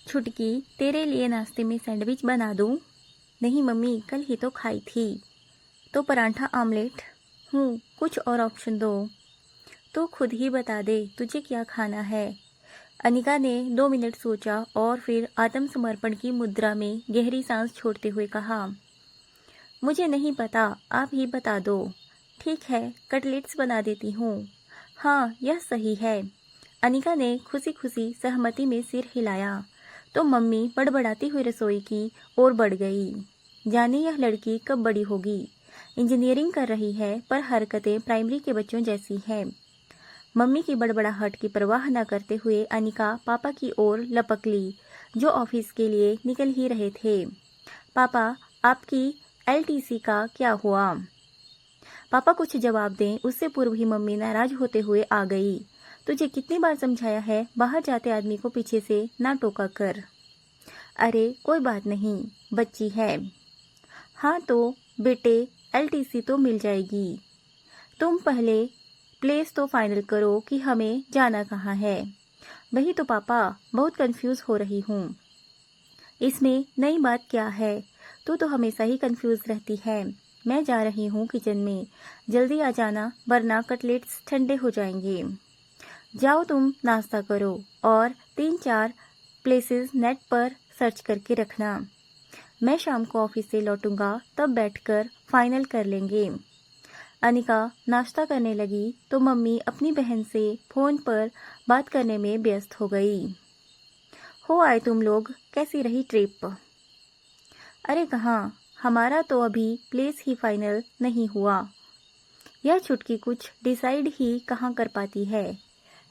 छुटकी, तेरे लिए नाश्ते में सैंडविच बना दूँ? नहीं मम्मी, कल ही तो खाई थी। तो पराठा आमलेट? कुछ और ऑप्शन दो। तो खुद ही बता दे तुझे क्या खाना है। अनिका ने 2 मिनट सोचा और फिर आत्मसमर्पण की मुद्रा में गहरी सांस छोड़ते हुए कहा, मुझे नहीं पता, आप ही बता दो। ठीक है, कटलेट्स बना देती हूँ। हाँ, यह सही है। अनिका ने खुशी खुशी सहमति में सिर हिलाया तो मम्मी बड़बड़ाती हुई रसोई की ओर बढ़ गई। जाने यह लड़की कब बड़ी होगी। इंजीनियरिंग कर रही है पर हरकतें प्राइमरी के बच्चों जैसी हैं। मम्मी की बड़बड़ाहट की परवाह न करते हुए अनिका पापा की ओर लपक ली, जो ऑफिस के लिए निकल ही रहे थे। पापा, आपकी एलटीसी का क्या हुआ? पापा कुछ जवाब दें उससे पूर्व ही मम्मी नाराज होते हुए आ गई। तुझे कितनी बार समझाया है बाहर जाते आदमी को पीछे से ना टोका कर। अरे कोई बात नहीं, बच्ची है। हाँ तो बेटे, एलटीसी तो मिल जाएगी। तुम पहले प्लेस तो फाइनल करो कि हमें जाना कहाँ है। वही तो पापा, बहुत कंफ्यूज हो रही हूँ। इसमें नई बात क्या है? तू तो हमेशा ही कंफ्यूज रहती है। मैं जा रही हूँ किचन में, जल्दी आ जाना वरना कटलेट्स ठंडे हो जाएंगे। जाओ तुम नाश्ता करो और 3-4 प्लेसेस नेट पर सर्च करके रखना। मैं शाम को ऑफिस से लौटूंगा तब बैठकर फाइनल कर लेंगे। अनिका नाश्ता करने लगी तो मम्मी अपनी बहन से फोन पर बात करने में व्यस्त हो गई। हो आए तुम लोग, कैसी रही ट्रिप? अरे कहाँ, हमारा तो अभी प्लेस ही फाइनल नहीं हुआ। यह छुटकी कुछ डिसाइड ही कहाँ कर पाती है।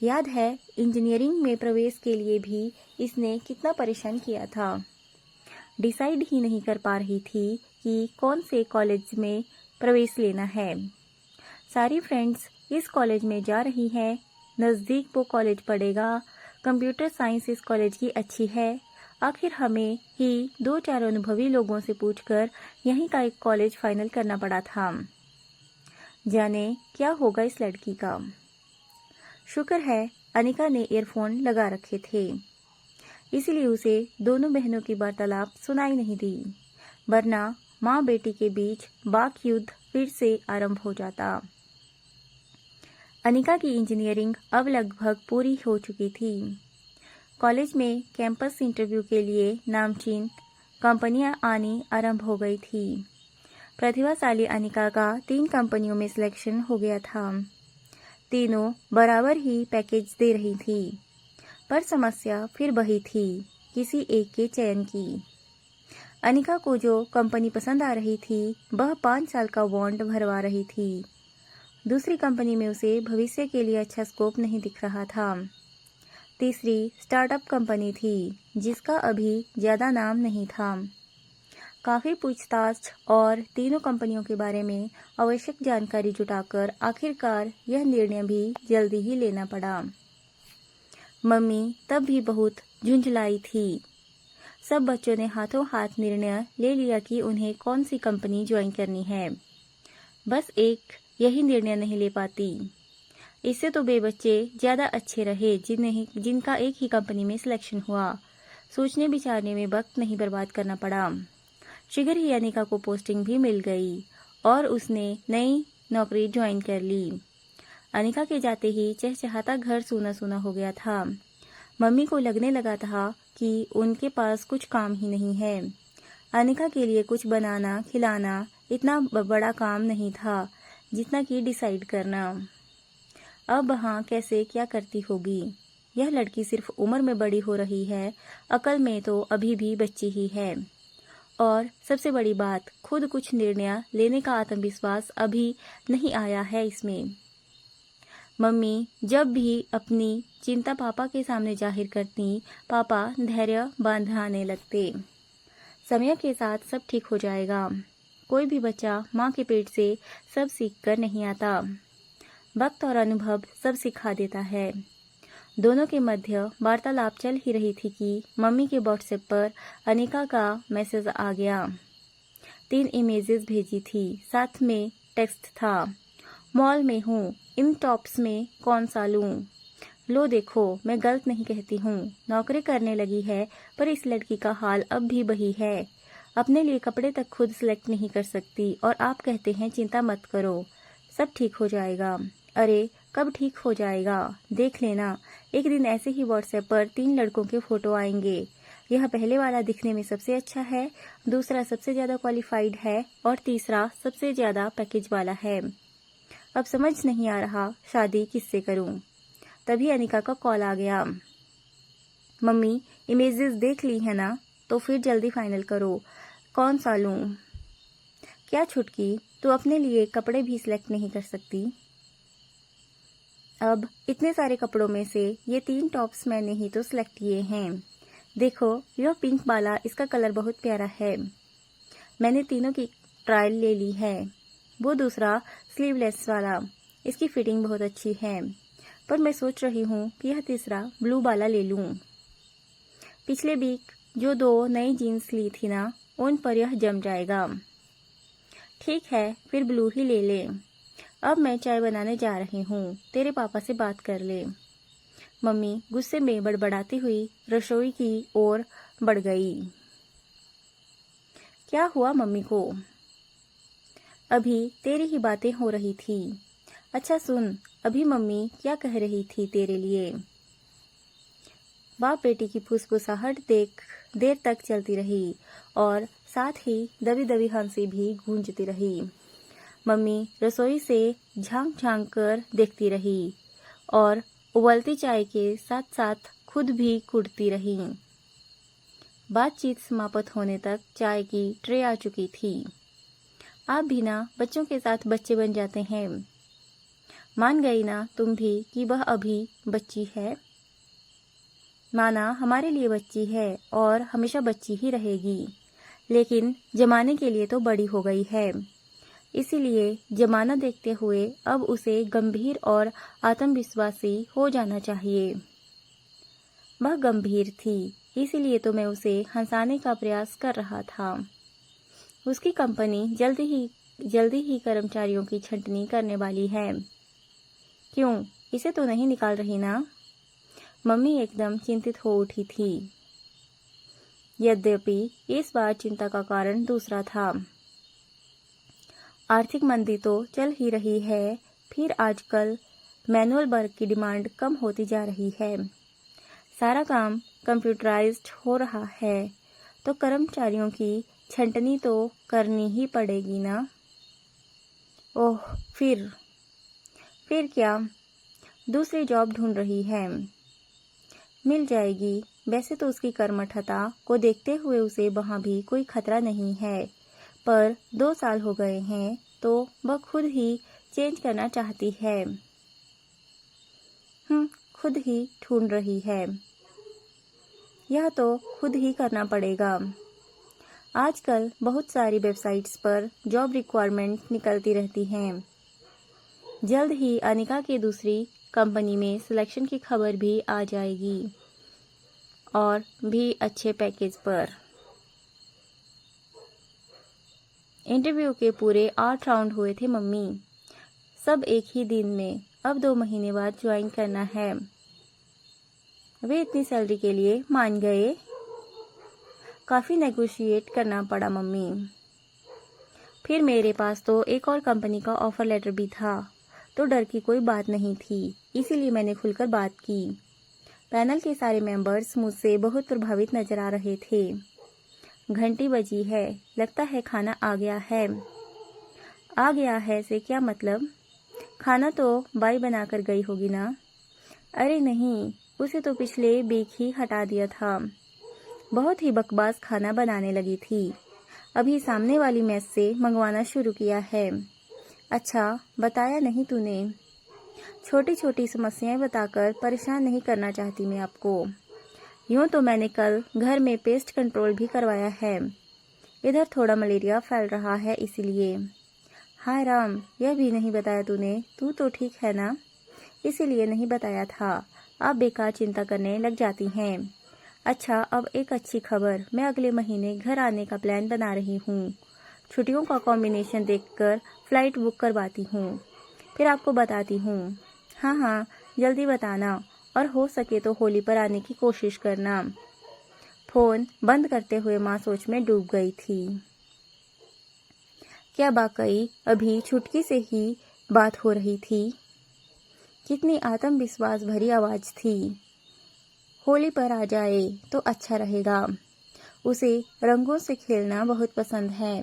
याद है इंजीनियरिंग में प्रवेश के लिए भी इसने कितना परेशान किया था। डिसाइड ही नहीं कर पा रही थी कि कौन से कॉलेज में प्रवेश लेना है। सारी फ्रेंड्स इस कॉलेज में जा रही हैं, नज़दीक वो कॉलेज पड़ेगा, कंप्यूटर साइंस इस कॉलेज की अच्छी है। आखिर हमें ही 2-4 अनुभवी लोगों से पूछकर यहीं का एक कॉलेज फाइनल करना पड़ा था। जाने क्या होगा इस लड़की का। शुक्र है अनिका ने ईयरफोन लगा रखे थे, इसलिए उसे दोनों बहनों की वार्तालाप सुनाई नहीं दी, वरना माँ बेटी के बीच वाक युद्ध फिर से आरंभ हो जाता। अनिका की इंजीनियरिंग अब लगभग पूरी हो चुकी थी। कॉलेज में कैंपस इंटरव्यू के लिए नामचीन कंपनियां आनी आरंभ हो गई थी। प्रतिभाशाली अनिका का 3 कंपनियों में सिलेक्शन हो गया था। तीनों बराबर ही पैकेज दे रही थी, पर समस्या फिर वही थी, किसी एक के चयन की। अनिका को जो कंपनी पसंद आ रही थी वह 5 साल का बॉन्ड भरवा रही थी। दूसरी कंपनी में उसे भविष्य के लिए अच्छा स्कोप नहीं दिख रहा था। तीसरी स्टार्टअप कंपनी थी जिसका अभी ज़्यादा नाम नहीं था। काफ़ी पूछताछ और तीनों कंपनियों के बारे में आवश्यक जानकारी जुटाकर आखिरकार यह निर्णय भी जल्दी ही लेना पड़ा। मम्मी तब भी बहुत झुंझलाई थी। सब बच्चों ने हाथों हाथ निर्णय ले लिया कि उन्हें कौन सी कंपनी ज्वाइन करनी है। बस एक यही निर्णय नहीं ले पाती। इससे तो वे बच्चे ज़्यादा अच्छे रहे जिनका एक ही कंपनी में सिलेक्शन हुआ। सोचने विचारने में वक्त नहीं बर्बाद करना पड़ा। शीघ्र ही अनिका को पोस्टिंग भी मिल गई और उसने नई नौकरी ज्वाइन कर ली। अनिका के जाते ही चहचहाता घर सूना सूना हो गया था। मम्मी को लगने लगा था कि उनके पास कुछ काम ही नहीं है। अनिका के लिए कुछ बनाना खिलाना इतना बड़ा काम नहीं था जितना कि डिसाइड करना। अब वहाँ कैसे क्या करती होगी। यह लड़की सिर्फ उम्र में बड़ी हो रही है, अकल में तो अभी भी बच्ची ही है। और सबसे बड़ी बात, खुद कुछ निर्णय लेने का आत्मविश्वास अभी नहीं आया है इसमें। मम्मी जब भी अपनी चिंता पापा के सामने जाहिर करती, पापा धैर्य बांधाने लगते। समय के साथ सब ठीक हो जाएगा। कोई भी बच्चा माँ के पेट से सब सीख कर नहीं आता। वक्त और अनुभव सब सिखा देता है। दोनों के मध्य वार्तालाप चल ही रही थी कि मम्मी के व्हाट्सएप पर अनिका का मैसेज आ गया। 3 इमेजेस भेजी थी, साथ में टेक्स्ट था, मॉल में हूँ, इन टॉप्स में कौन सा लूँ? लो देखो, मैं गलत नहीं कहती हूँ, नौकरी करने लगी है, पर इस लड़की का हाल अब भी वही है। अपने लिए कपड़े तक खुद सिलेक्ट नहीं कर सकती और आप कहते हैं चिंता मत करो, सब ठीक हो जाएगा। अरे कब ठीक हो जाएगा, देख लेना, एक दिन ऐसे ही व्हाट्सएप पर 3 लड़कों के फोटो आएंगे। यह पहले वाला दिखने में सबसे अच्छा है, दूसरा सबसे ज़्यादा क्वालिफाइड है और तीसरा सबसे ज़्यादा पैकेज वाला है। अब समझ नहीं आ रहा शादी किससे करूं। तभी अनिका का कॉल आ गया। मम्मी, इमेजेस देख ली है ना, तो फिर जल्दी फाइनल करो, कौन सा लूं? क्या छुटकी, तू अपने लिए कपड़े भी सिलेक्ट नहीं कर सकती? अब इतने सारे कपड़ों में से ये 3 टॉप्स मैंने ही तो सिलेक्ट किए हैं। देखो, यह पिंक वाला, इसका कलर बहुत प्यारा है। मैंने तीनों की ट्रायल ले ली है। वो दूसरा स्लीवलेस वाला, इसकी फिटिंग बहुत अच्छी है, पर मैं सोच रही हूँ कि यह तीसरा ब्लू वाला ले लूँ। पिछले वीक जो 2 नई जीन्स ली थी ना, उन पर यह जम जाएगा। ठीक है, फिर ब्लू ही ले ले। अब मैं चाय बनाने जा रही हूँ, तेरे पापा से बात कर ले। मम्मी गुस्से में बड़बड़ाती हुई रसोई की ओर बढ़ गई। क्या हुआ मम्मी को? अभी तेरी ही बातें हो रही थी। अच्छा सुन, अभी मम्मी क्या कह रही थी तेरे लिए? बाप बेटी की फुसफुसाहट देर तक चलती रही और साथ ही दबी दबी हंसी भी गूंजती रही। मम्मी रसोई से झांक झांक कर देखती रही और उबलती चाय के साथ साथ खुद भी कुटती रही। बातचीत समाप्त होने तक चाय की ट्रे आ चुकी थी। आप भी ना बच्चों के साथ बच्चे बन जाते हैं। मान गई ना तुम भी कि वह अभी बच्ची है? माना हमारे लिए बच्ची है और हमेशा बच्ची ही रहेगी, लेकिन जमाने के लिए तो बड़ी हो गई है। इसीलिए जमाना देखते हुए अब उसे गंभीर और आत्मविश्वासी हो जाना चाहिए। वह गंभीर थी, इसीलिए तो मैं उसे हंसाने का प्रयास कर रहा था। उसकी कंपनी जल्दी ही कर्मचारियों की छंटनी करने वाली है। क्यों, इसे तो नहीं निकाल रही ना? मम्मी एकदम चिंतित हो उठी थी। यद्यपि इस बार चिंता का कारण दूसरा था। आर्थिक मंदी तो चल ही रही है, फिर आजकल मैनुअल वर्क की डिमांड कम होती जा रही है। सारा काम कंप्यूटराइज्ड हो रहा है, तो कर्मचारियों की छंटनी तो करनी ही पड़ेगी ना। ओह, फिर क्या? दूसरी जॉब ढूंढ रही है। मिल जाएगी। वैसे तो उसकी कर्मठता को देखते हुए उसे वहाँ भी कोई खतरा नहीं है, पर 2 साल हो गए हैं तो वह खुद ही चेंज करना चाहती है। खुद ही ढूंढ रही है। यह तो खुद ही करना पड़ेगा। आजकल बहुत सारी वेबसाइट्स पर जॉब रिक्वायरमेंट निकलती रहती हैं। जल्द ही अनिका की दूसरी कंपनी में सिलेक्शन की खबर भी आ जाएगी, और भी अच्छे पैकेज पर। इंटरव्यू के पूरे 8 राउंड हुए थे मम्मी, सब एक ही दिन में। अब 2 महीने बाद ज्वाइन करना है। वे इतनी सैलरी के लिए मान गए? काफ़ी नेगोशिएट करना पड़ा मम्मी। फिर मेरे पास तो एक और कंपनी का ऑफर लेटर भी था, तो डर की कोई बात नहीं थी, इसीलिए मैंने खुलकर बात की। पैनल के सारे मेंबर्स मुझसे बहुत प्रभावित नजर आ रहे थे। घंटी बजी है, लगता है खाना आ गया है। आ गया है से क्या मतलब? खाना तो बाई बनाकर गई होगी ना? अरे नहीं, उसे तो पिछले वीक ही हटा दिया था। बहुत ही बकवास खाना बनाने लगी थी। अभी सामने वाली मेस से मंगवाना शुरू किया है। अच्छा, बताया नहीं तूने? छोटी छोटी समस्याएं बताकर परेशान नहीं करना चाहती मैं आपको। यूँ तो मैंने कल घर में पेस्ट कंट्रोल भी करवाया है। इधर थोड़ा मलेरिया फैल रहा है इसीलिए। हाय राम, यह भी नहीं बताया तूने? तू तो ठीक है ना? इसीलिए नहीं बताया था। आप बेकार चिंता करने लग जाती हैं। अच्छा, अब एक अच्छी खबर, मैं अगले महीने घर आने का प्लान बना रही हूँ। छुट्टियों का कॉम्बिनेशन देखकर फ्लाइट बुक करवाती हूँ, फिर आपको बताती हूँ। हाँ हाँ, जल्दी बताना। और हो सके तो होली पर आने की कोशिश करना। फोन बंद करते हुए माँ सोच में डूब गई थी। क्या वाकई अभी छुटकी से ही बात हो रही थी? कितनी आत्मविश्वास भरी आवाज थी। होली पर आ जाए तो अच्छा रहेगा। उसे रंगों से खेलना बहुत पसंद है।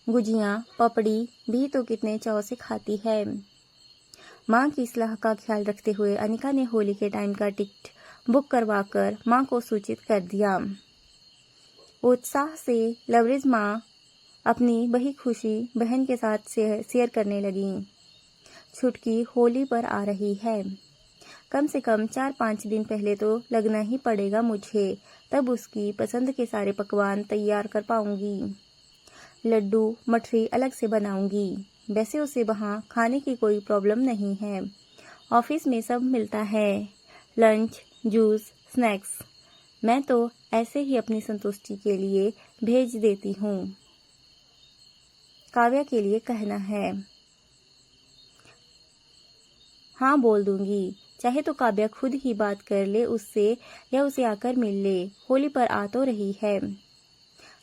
गुजियाँ पपड़ी भी तो कितने चाव से खाती है। माँ की सलाह का ख्याल रखते हुए अनिका ने होली के टाइम का टिकट बुक करवाकर माँ को सूचित कर दिया। उत्साह से लवरेज माँ अपनी बही खुशी बहन के साथ शेयर करने लगी। छुटकी होली पर आ रही है। कम से कम 4-5 दिन पहले तो लगना ही पड़ेगा मुझे, तब उसकी पसंद के सारे पकवान तैयार कर पाऊंगी। लड्डू मठरी अलग से बनाऊंगी। वैसे उसे वहाँ खाने की कोई प्रॉब्लम नहीं है। ऑफिस में सब मिलता है, लंच, जूस, स्नैक्स। मैं तो ऐसे ही अपनी संतुष्टि के लिए भेज देती हूँ। काव्या के लिए कहना है। हाँ बोल दूंगी, चाहे तो काव्या खुद ही बात कर ले उससे या उसे आकर मिल ले। होली पर आ तो रही है।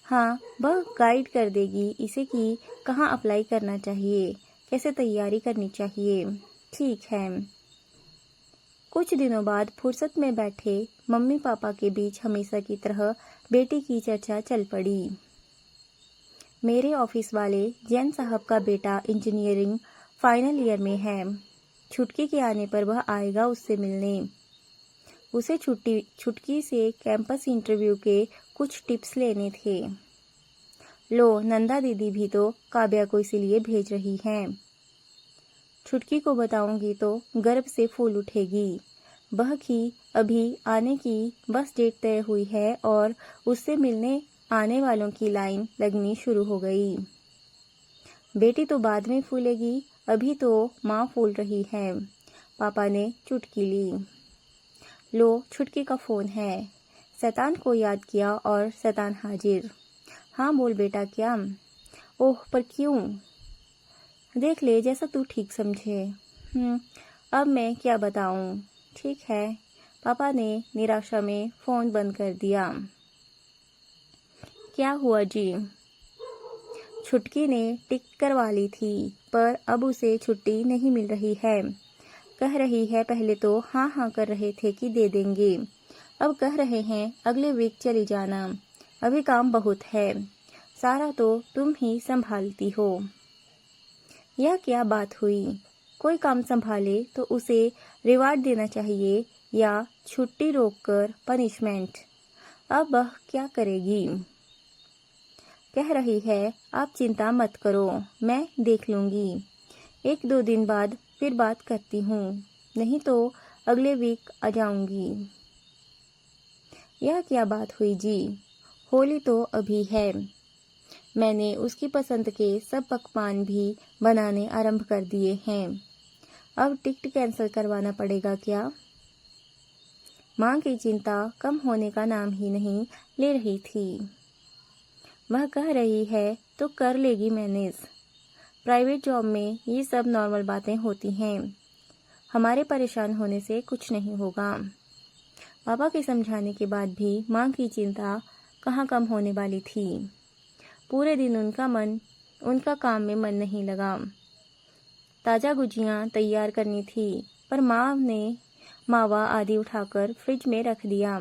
हाँ, वह गाइड कर देगी इसे कि कहाँ अप्लाई करना चाहिए, कैसे तैयारी करनी चाहिए। ठीक है। कुछ दिनों बाद फुर्सत में बैठे मम्मी पापा के बीच हमेशा की तरह बेटी की चर्चा चल पड़ी। मेरे ऑफिस वाले जैन साहब का बेटा इंजीनियरिंग फाइनल ईयर में है। छुटकी के आने पर वह आएगा उससे मिलने। उसे छुटकी से कैंपस इंटरव्यू के कुछ टिप्स लेने थे। लो, नंदा दीदी भी तो काव्या को इसीलिए भेज रही हैं। छुटकी को बताऊंगी तो गर्व से फूल उठेगी। वह की अभी आने की बस डेट तय हुई है और उससे मिलने आने वालों की लाइन लगनी शुरू हो गई। बेटी तो बाद में फूलेगी, अभी तो माँ फूल रही है। पापा ने चुटकी ली। लो, छुटकी का फोन है। शैतान को याद किया और शैतान हाजिर। हाँ बोल बेटा, क्या? ओह, पर क्यों? देख ले जैसा तू ठीक समझे। अब मैं क्या बताऊं? ठीक है। पापा ने निराशा में फोन बंद कर दिया। क्या हुआ जी? छुटकी ने टिकट करवा ली थी, पर अब उसे छुट्टी नहीं मिल रही है। कह रही है पहले तो हाँ कर रहे थे कि दे देंगे, अब कह रहे हैं अगले वीक चली जाना, अभी काम बहुत है, सारा तो तुम ही संभालती हो। यह क्या बात हुई? कोई काम संभाले तो उसे रिवार्ड देना चाहिए या छुट्टी रोककर पनिशमेंट। अब वह क्या करेगी? कह रही है आप चिंता मत करो, मैं देख लूंगी, 1-2 दिन बाद फिर बात करती हूँ, नहीं तो अगले वीक आ जाऊंगी। यह क्या बात हुई जी? होली तो अभी है। मैंने उसकी पसंद के सब पकवान भी बनाने आरंभ कर दिए हैं। अब टिकट कैंसिल करवाना पड़ेगा क्या? माँ की चिंता कम होने का नाम ही नहीं ले रही थी। वह कह रही है तो कर लेगी मैनेज। प्राइवेट जॉब में ये सब नॉर्मल बातें होती हैं। हमारे परेशान होने से कुछ नहीं होगा। पापा के समझाने के बाद भी माँ की चिंता कहाँ कम होने वाली थी। पूरे दिन उनका काम में मन नहीं लगा। ताज़ा गुजियाँ तैयार करनी थी, पर माँ ने मावा आदि उठाकर फ्रिज में रख दिया।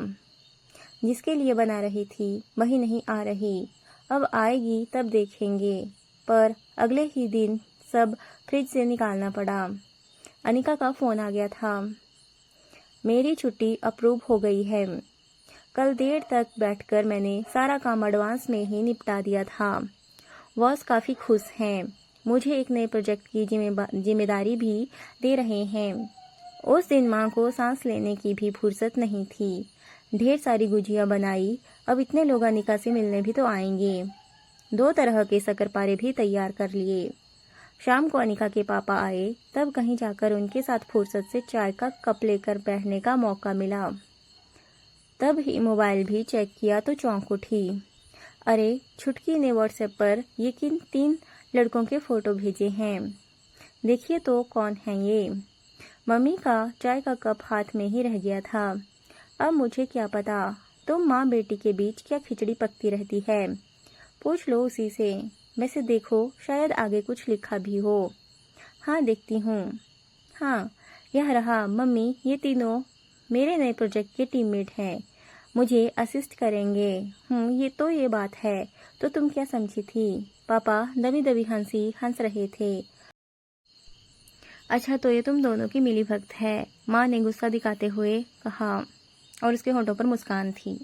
जिसके लिए बना रही थी वही नहीं आ रही। अब आएगी तब देखेंगे, पर अगले ही दिन सब फ्रिज से निकालना पड़ा। अनिका का फ़ोन आ गया था। मेरी छुट्टी अप्रूव हो गई है। कल देर तक बैठकर मैंने सारा काम एडवांस में ही निपटा दिया था। बॉस काफ़ी खुश हैं। मुझे एक नए प्रोजेक्ट की जिम्मेदारी भी दे रहे हैं। उस दिन माँ को सांस लेने की भी फुर्सत नहीं थी। ढेर सारी गुजियाँ बनाई। अब इतने लोग अनिका से मिलने भी तो आएंगे। 2 तरह के शक्करपारे भी तैयार कर लिए। शाम को अनिका के पापा आए, तब कहीं जाकर उनके साथ फुर्सत से चाय का कप लेकर बैठने का मौका मिला। तब ही मोबाइल भी चेक किया तो चौंक उठी। अरे, छुटकी ने व्हाट्सएप पर ये किन 3 लड़कों के फ़ोटो भेजे हैं। देखिए तो कौन है ये? मम्मी का चाय का कप हाथ में ही रह गया था। अब मुझे क्या पता तुम माँ बेटी के बीच क्या खिचड़ी पकती रहती है, पूछ लो उसी से। वैसे देखो शायद आगे कुछ लिखा भी हो। हाँ देखती हूँ। हाँ यह रहा मम्मी, ये तीनों मेरे नए प्रोजेक्ट के टीममेट हैं, मुझे असिस्ट करेंगे। ये बात है। तो तुम क्या समझी थी? पापा दबी दबी हंसी हंस रहे थे। अच्छा तो ये तुम दोनों की मिली भगत है, माँ ने गुस्सा दिखाते हुए कहा और उसके होठों पर मुस्कान थी।